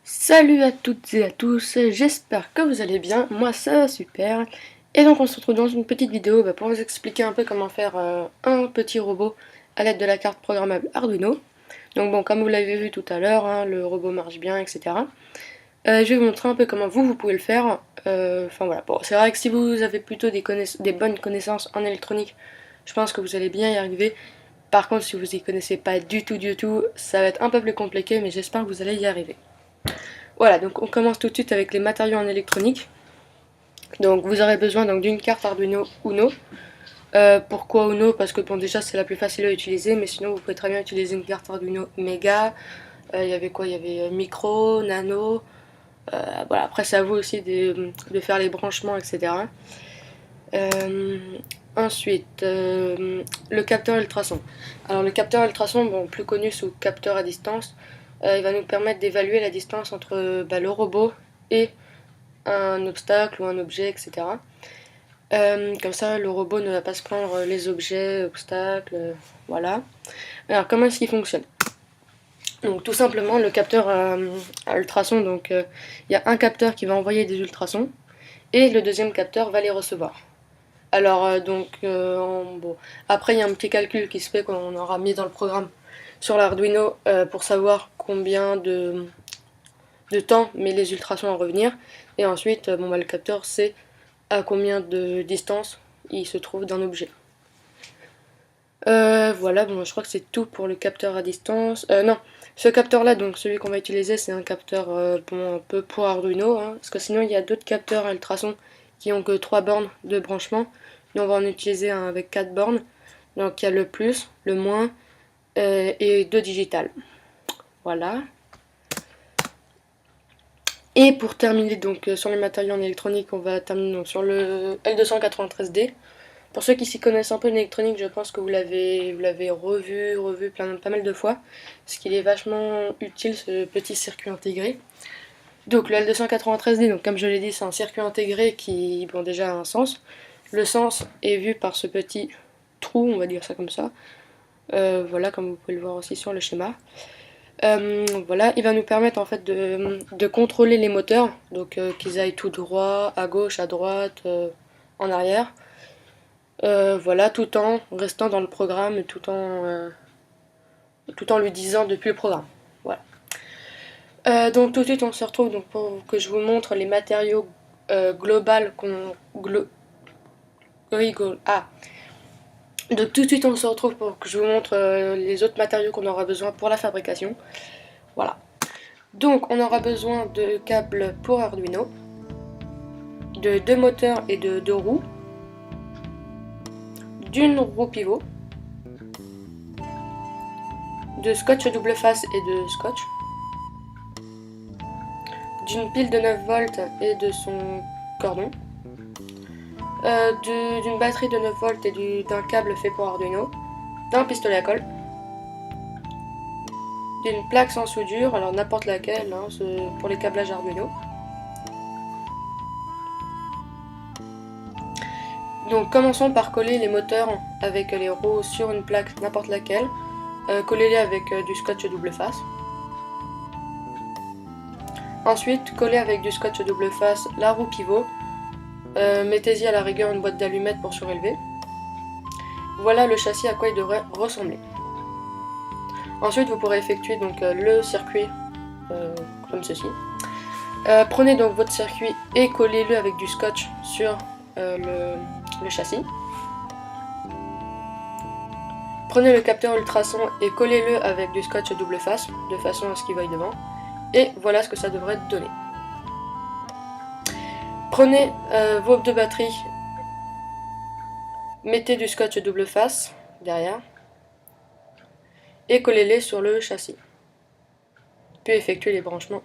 Salut à toutes et à tous, j'espère que vous allez bien, moi ça va super. Et donc on se retrouve dans une petite vidéo pour vous expliquer un peu comment faire un petit robot à l'aide de la carte programmable Arduino. Donc bon, comme vous l'avez vu tout à l'heure, le robot marche bien, etc. Je vais vous montrer un peu comment vous pouvez le faire. Enfin voilà, bon, c'est vrai que si vous avez plutôt des bonnes connaissances en électronique, je pense que vous allez bien y arriver. Par contre, si vous y connaissez pas du tout, ça va être un peu plus compliqué, mais j'espère que vous allez y arriver. Voilà, donc on commence tout de suite avec les matériaux en électronique. Donc vous aurez besoin d'une carte Arduino Uno. Pourquoi Uno? Parce que bon, déjà c'est la plus facile à utiliser, mais sinon vous pouvez très bien utiliser une carte Arduino Mega. Il y avait quoi? Il y avait Micro, Nano. Voilà, après c'est à vous aussi de faire les branchements, etc. Euh, Ensuite, le capteur ultrason. Alors le capteur ultrason, bon, plus connu sous capteur à distance, il va nous permettre d'évaluer la distance entre le robot et un obstacle ou un objet, etc. Comme ça, le robot ne va pas se prendre les objets, obstacles, voilà. Alors comment est-ce qu'il fonctionne? Donc tout simplement, le capteur à ultrasons, donc il y a un capteur qui va envoyer des ultrasons et le deuxième capteur va les recevoir. Alors bon, après il y a un petit calcul qui se fait qu'on aura mis dans le programme sur l'Arduino pour savoir combien de temps met les ultrasons à revenir. Et ensuite, le capteur sait à combien de distance il se trouve d'un objet. Voilà, bon, je crois que c'est tout pour le capteur à distance. Non, ce capteur-là, donc celui qu'on va utiliser, c'est un capteur bon, un peu pour Arduino, parce que sinon il y a d'autres capteurs à ultrasons qui ont que 3 bornes de branchement. Nous on va en utiliser un avec 4 bornes. Donc il y a le plus, le moins et 2 digitales. Voilà. Et pour terminer donc sur les matériaux en électronique, on va terminer donc, sur le L293D. Pour ceux qui s'y connaissent un peu en électronique, je pense que vous l'avez revu pas mal de fois, parce qu'il est vachement utile ce petit circuit intégré. Donc le L293D, donc comme je l'ai dit, c'est un circuit intégré qui, bon, déjà a un sens. Le sens est vu par ce petit trou, on va dire ça comme ça. Voilà, comme vous pouvez le voir aussi sur le schéma. Voilà, il va nous permettre en fait de contrôler les moteurs, donc qu'ils aillent tout droit, à gauche, à droite, en arrière. Voilà, tout en restant dans le programme et tout en lui disant depuis le programme. Voilà. Donc tout de suite on se retrouve donc, pour que je vous montre les matériaux global qu'on... Donc tout de suite on se retrouve pour que je vous montre les autres matériaux qu'on aura besoin pour la fabrication. Voilà. Donc on aura besoin de câbles pour Arduino, de 2 moteurs et de 2 roues, d'une roue pivot, de scotch double face et de scotch, d'une pile de 9 volts et de son cordon, d'une batterie de 9 volts et d'un câble fait pour Arduino, d'un pistolet à colle, d'une plaque sans soudure, alors n'importe laquelle, pour les câblages Arduino. Donc commençons par coller les moteurs avec les roues sur une plaque n'importe laquelle, collez-les avec du scotch double face. Ensuite, collez avec du scotch double face la roue pivot, mettez-y à la rigueur une boîte d'allumettes pour surélever. Voilà le châssis à quoi il devrait ressembler. Ensuite, vous pourrez effectuer donc le circuit comme ceci. Prenez donc votre circuit et collez-le avec du scotch sur le châssis. Prenez le capteur ultrason et collez-le avec du scotch double face, de façon à ce qu'il vaille devant. Et voilà ce que ça devrait donner. Prenez vos 2 batteries, mettez du scotch double face derrière et collez-les sur le châssis. Puis effectuez les branchements.